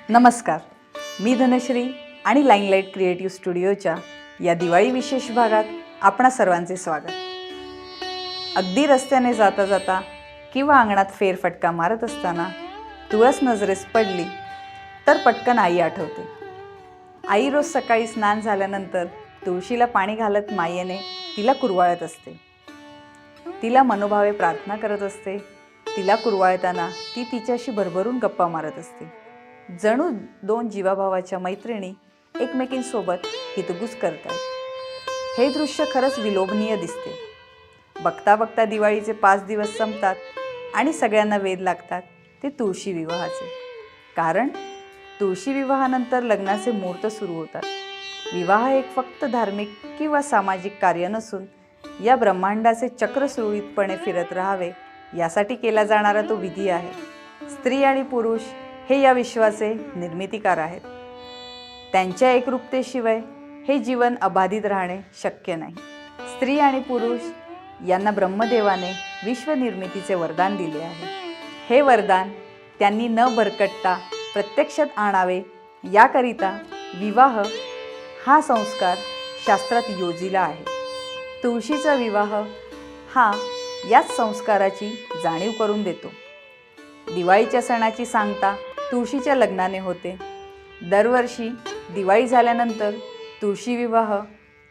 नमस्कार, मी धनश्री आणि लाईनलाईट क्रिएटिव्ह स्टुडिओच्या या दिवाळी विशेष भागात आपणा सर्वांचे स्वागत. अगदी रस्त्याने जाता जाता किंवा अंगणात फेरफटका मारत असताना तुळस नजरेस पडली तर पटकन आई आठवते. आई रोज सकाळी स्नान झाल्यानंतर तुळशीला पाणी घालत मायेने तिला कुरवाळत असते. तिला मनोभावे प्रार्थना करत असते. तिला कुरवाळताना ती तिच्याशी भरभरून गप्पा मारत असते. जणू दोन जीवाभावाच्या मैत्रिणी एकमेकींसोबत हितगुज करतात. हे दृश्य खरंच विलोभनीय दिसते. बघता बघता दिवाळीचे 5 दिवस संपतात आणि सगळ्यांना वेध लागतात ते तुळशी विवाहाचे. कारण तुळशी विवाहानंतर लग्नाचे मुहूर्त सुरू होतात. विवाह एक फक्त धार्मिक किंवा सामाजिक कार्य नसून या ब्रह्मांडाचे चक्र सुरळीतपणे फिरत राहावे यासाठी केला जाणारा तो विधी आहे. स्त्री आणि पुरुष हे या विश्वाचे निर्मितीकार आहेत. त्यांच्या एकरूपतेशिवाय हे जीवन अबाधित राहणे शक्य नाही. स्त्री आणि पुरुष यांना ब्रह्मदेवाने विश्वनिर्मितीचे वरदान दिले आहे. हे वरदान त्यांनी न भरकटता प्रत्यक्षात आणावे याकरिता विवाह हा संस्कार शास्त्रात योजिला आहे. तुळशीचा विवाह हा याच संस्काराची जाणीव करून देतो. दिवाळीच्या सणाची सांगता तुळशीच्या लग्नाने होते. दरवर्षी दिवाळी झाल्यानंतर तुळशी विवाह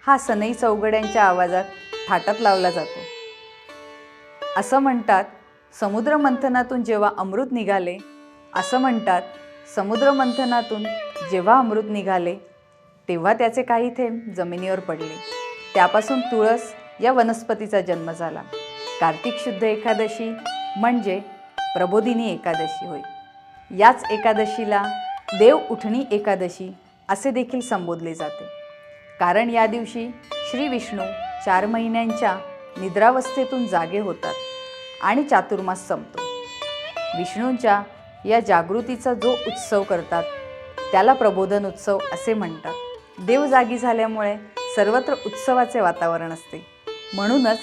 हा सनई चौघड्यांच्या आवाजात थाटात लावला जातो. असं म्हणतात, समुद्रमंथनातून जेव्हा अमृत निघाले जेव्हा अमृत निघाले तेव्हा त्याचे काही थेंब जमिनीवर पडले. त्यापासून तुळस या वनस्पतीचा जन्म झाला. कार्तिक शुद्ध एकादशी म्हणजे प्रबोधिनी एकादशी होय. याच एकादशीला देव उठणी एकादशी असे देखील संबोधले जाते. कारण या दिवशी श्री विष्णू 4 महिन्यांच्या निद्रावस्थेतून जागे होतात आणि चातुर्मास संपतो. विष्णूंच्या या जागृतीचा जो उत्सव करतात त्याला प्रबोधन उत्सव असे म्हणतात. देव जागी झाल्यामुळे सर्वत्र उत्सवाचे वातावरण असते. म्हणूनच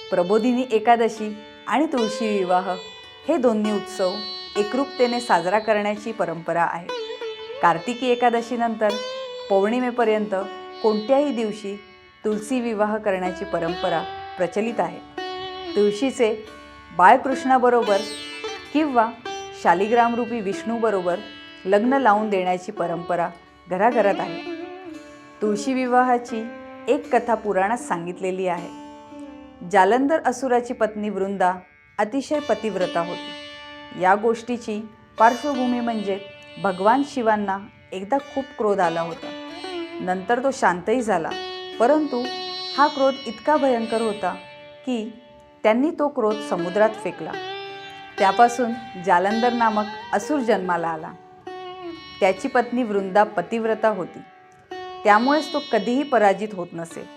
प्रबोधिनी एकादशी आणि तुळशी विवाह हे दोन्ही उत्सव एकरूपतेने साजरा करण्याची परंपरा आहे. कार्तिकी एकादशीनंतर पौर्णिमेपर्यंत कोणत्याही दिवशी तुळशी विवाह करण्याची परंपरा प्रचलित आहे. तुळशीचे बाळकृष्णाबरोबर किंवा शालिग्रामरूपी विष्णूबरोबर लग्न लावून देण्याची परंपरा घराघरात आहे. तुळशी विवाहाची एक कथा पुराणात सांगितलेली आहे. जालंधर असुराची पत्नी वृंदा अतिशय पतिव्रता होती. या गोष्टीची पार्श्वभूमी म्हणजे भगवान शिवांना एकदा खूप क्रोध आला होता. नंतर तो शांतही झाला, परंतु हा क्रोध इतका भयंकर होता की त्यांनी तो क्रोध समुद्रात फेकला. त्यापासून जालंधर नामक असुर जन्माला आला. त्याची पत्नी वृंदा पतिव्रता होती, त्यामुळेच तो कधीही पराजित होत नसे.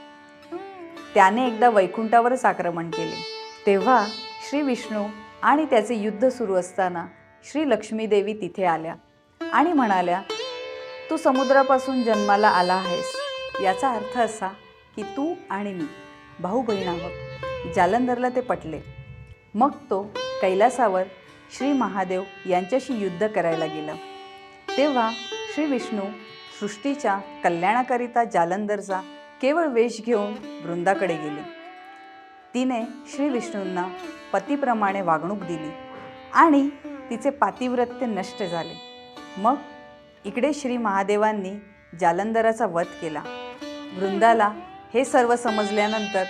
त्याने एकदा वैकुंठावरच आक्रमण केले. तेव्हा श्री विष्णू आणि त्याचे युद्ध सुरू असताना श्री लक्ष्मी देवी तिथे आल्या आणि म्हणाल्या, तू समुद्रापासून जन्माला आला आहेस. याचा अर्थ असा की तू आणि मी भाऊ बहीण आहोत. जालंधरला ते पटले. मग तो कैलासावर श्री महादेव यांच्याशी युद्ध करायला गेला. तेव्हा श्री विष्णू सृष्टीच्या कल्याणाकरिता जालंधरचा केवळ वेश घेऊन वृंदाकडे गेले. तिने श्री विष्णूंना पतीप्रमाणे वागणूक दिली आणि तिचे पातिव्रत्य नष्ट झाले. मग इकडे श्री महादेवांनी जालंधराचा वध केला. वृंदाला हे सर्व समजल्यानंतर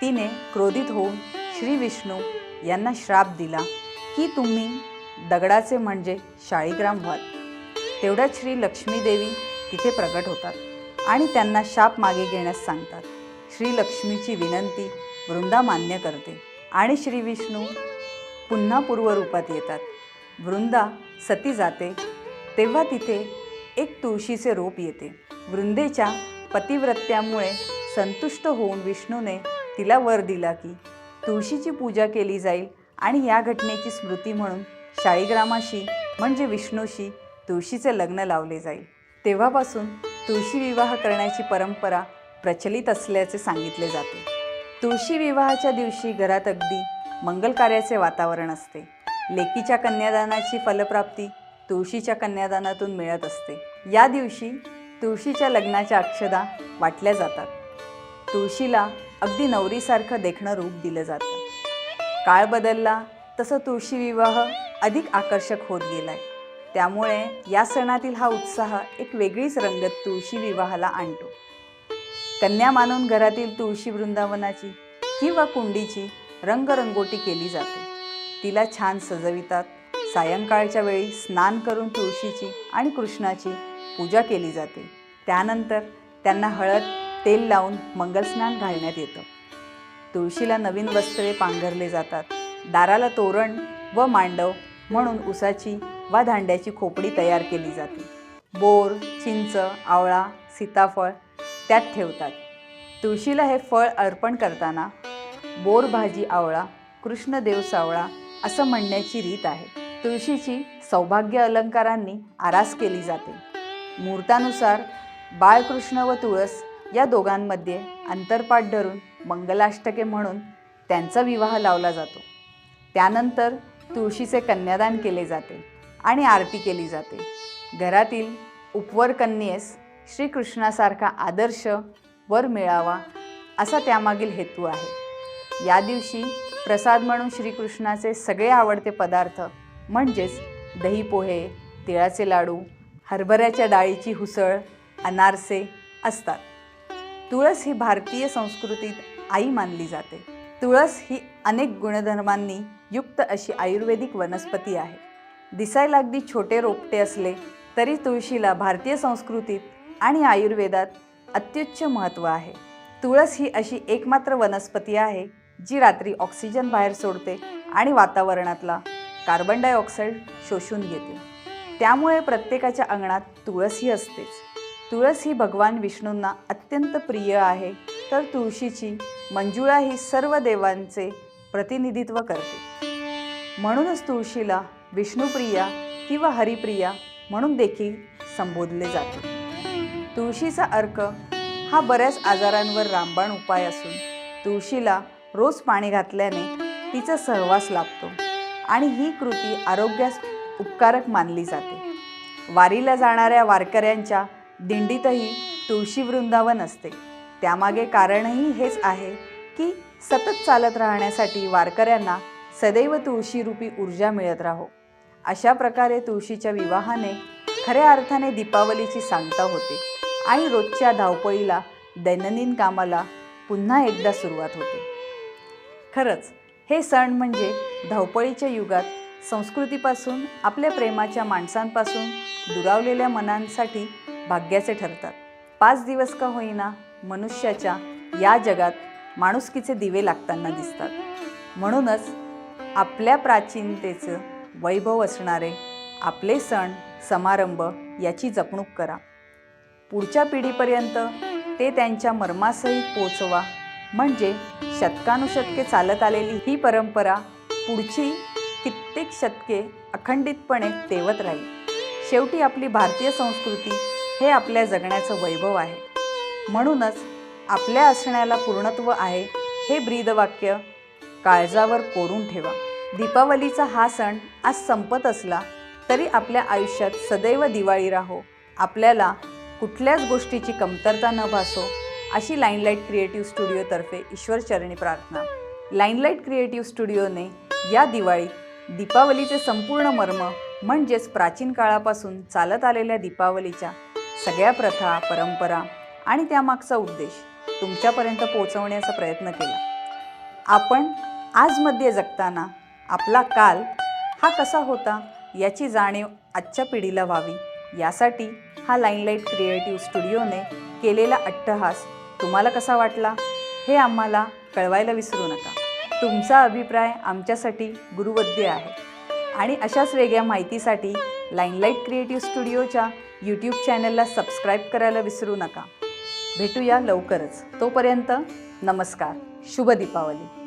तिने क्रोधित होऊन श्री विष्णू यांना श्राप दिला की तुम्ही दगडाचे म्हणजे शाळीग्राम व्हाल. तेवढ्यात श्री लक्ष्मी देवी तिथे प्रकट होतात आणि त्यांना शाप मागे घेण्यास सांगतात. श्री लक्ष्मीची विनंती वृंदा मान्य करते आणि श्री विष्णू पुन्हा पूर्वरूपात येतात. वृंदा सती जाते तेव्हा तिथे एक तुळशीचे रोप येते. वृंदेच्या पतिव्रत्यामुळे संतुष्ट होऊन विष्णूने तिला वर दिला की तुळशीची पूजा केली जाईल आणि या घटनेची स्मृती म्हणून शाळीग्रामाशी म्हणजे विष्णूशी तुळशीचे लग्न लावले जाईल. तेव्हापासून तुळशी विवाह करण्याची परंपरा प्रचलित असल्याचे सांगितले जाते. तुळशी विवाहाच्या दिवशी घरात अगदी मंगल कार्याचे वातावरण असते. लेकीच्या कन्यादानाची फलप्राप्ती तुळशीच्या कन्यादानातून मिळत असते। या दिवशी तुळशीच्या लग्नाच्या अक्षदा वाटल्या जातात। तुळशीला अगदी नवरीसारखं देखणं रूप दिलं जातं। काळ बदलला तसं तुळशी विवाह अधिक आकर्षक होत गेलाय। त्यामुळे या सणातील हा उत्साह एक वेगळीच रंगत तुळशी विवाहाला आणतो। कन्या मानून घरातील तुळशी वृंदावनाची किंवा कुंडीची रंगरंगोटी केली जाते। तिला छान सजवितात। सायंकाळच्या वेळी स्नान करून तुळशीची आणि कृष्णाची पूजा केली जाते। त्यानंतर त्यांना हळद तेल लावून मंगलस्नान घालण्यात येतं। तुळशीला नवीन वस्त्रे पांघरले जातात। दाराला तोरण व मांडव म्हणून उसाची वा धांड्याची खोपडी तयार केली जाते। बोर, चिंच, आवळा, सीताफळ त्यात ठेवतात। तुळशीला हे फळ अर्पण करताना बोर भाजी आवळा, कृष्णदेव सावळा असं म्हणण्याची रीत आहे। तुळशीची सौभाग्य अलंकारांनी आरास केली जाते। मुहूर्तानुसार बाळकृष्ण व तुळस या दोघांमध्ये अंतरपाट धरून मंगलाष्टके म्हणून त्यांचा विवाह लावला जातो। त्यानंतर तुळशीचे कन्यादान केले जाते आणि आरती केली जाते। घरातील उपवर कन्येस श्रीकृष्णासारखा आदर्श वर मिळावा असा त्यामागील हेतू आहे। या दिवशी प्रसाद म्हणून श्रीकृष्णाचे सगळे आवडते पदार्थ म्हणजेच दही पोहे, तिळाचे लाडू, हरभऱ्याच्या डाळीची हुसळ, अनारसे असतात। तुळस ही भारतीय संस्कृतीत आई मानली जाते। तुळस ही अनेक गुणधर्मांनी युक्त अशी आयुर्वेदिक वनस्पती आहे। दिसायला अगदी छोटे रोपटे असले तरी तुळशीला भारतीय संस्कृतीत आणि आयुर्वेदात अत्युच्च महत्त्व आहे। तुळस ही अशी एकमात्र वनस्पती आहे जी रात्री ऑक्सिजन बाहेर सोडते आणि वातावरणातला कार्बन डायऑक्साईड शोषून घेते। त्यामुळे प्रत्येकाच्या अंगणात तुळस ही असतेच। तुळस ही भगवान विष्णूंना अत्यंत प्रिय आहे, तर तुळशीची मंजुळा ही सर्व देवांचे प्रतिनिधित्व करते। म्हणूनच तुळशीला विष्णुप्रिया किंवा हरिप्रिया म्हणून देखील संबोधले जाते। तुळशीचा अर्क हा बऱ्याच आजारांवर रामबाण उपाय असून तुळशीला रोज पाणी घातल्याने तिचा सहवास लाभतो आणि ही कृती आरोग्यास उपकारक मानली जाते। वारीला जाणाऱ्या वारकऱ्यांच्या दिंडीतही तुळशी वृंदावन असते। त्यामागे कारणही हेच आहे की सतत चालत राहण्यासाठी वारकऱ्यांना सदैव तुळशीरूपी ऊर्जा मिळत राहो। अशा प्रकारे तुळशीच्या विवाहाने खऱ्या अर्थाने दीपावलीची सांगता होते आणि रोजच्या धावपळीला दैनंदिन कामाला पुन्हा एकदा सुरुवात होते। खरंच हे सण म्हणजे धावपळीच्या युगात संस्कृतीपासून, आपल्या प्रेमाच्या माणसांपासून दुरावलेल्या मनांसाठी भाग्याचे ठरतात। 5 दिवस का होईना मनुष्याच्या या जगात माणुसकीचे दिवे लागताना दिसतात। म्हणूनच आपल्या प्राचीनतेचं वैभव असणारे आपले सण समारंभ याची जपणूक करा। पुढच्या पिढीपर्यंत ते त्यांच्या मर्मासहित पोहोचवा, म्हणजे शतकानुशतके चालत आलेली ही परंपरा पुढची कित्येक शतके अखंडितपणे तेवत राहील। शेवटी आपली भारतीय संस्कृती हे आपल्या जगण्याचं वैभव आहे। म्हणूनच आपल्या असण्याला पूर्णत्व आहे हे ब्रीदवाक्य काळजावर कोरून ठेवा। दीपावलीचा हा सण आज संपत असला तरी आपल्या आयुष्यात सदैव दिवाळी राहो, आपल्याला कुठल्याच गोष्टीची कमतरता न भासो अशी लाईनलाईट क्रिएटिव्ह स्टुडिओतर्फे ईश्वरचरणी प्रार्थना। लाईनलाईट क्रिएटिव्ह स्टुडिओने या दिवाळीत दीपावलीचे संपूर्ण मर्म म्हणजेच प्राचीन काळापासून चालत आलेल्या दीपावलीच्या सगळ्या प्रथा, परंपरा आणि त्यामागचा उद्देश तुमच्यापर्यंत पोहोचवण्याचा प्रयत्न केला। आपण आजमध्ये जगताना आपला काल हा कसा होता याची जाणीव आजच्या पिढीला व्हावी, यासाठी हा लाईनलाईट क्रिएटिव्ह स्टुडिओने केलेला अट्टहास तुम्हाला कसा वाटला हे आम्हाला कळवायला विसरू नका। तुमचा अभिप्राय आमच्यासाठी गुरुवद्य आहे आणि अशाच वेगळ्या माहितीसाठी लाईनलाईट क्रिएटिव्ह स्टुडिओच्या यूट्यूब चॅनलला सबस्क्राईब करायला विसरू नका। भेटूया लवकरच। तोपर्यंत नमस्कार, शुभ दीपावली।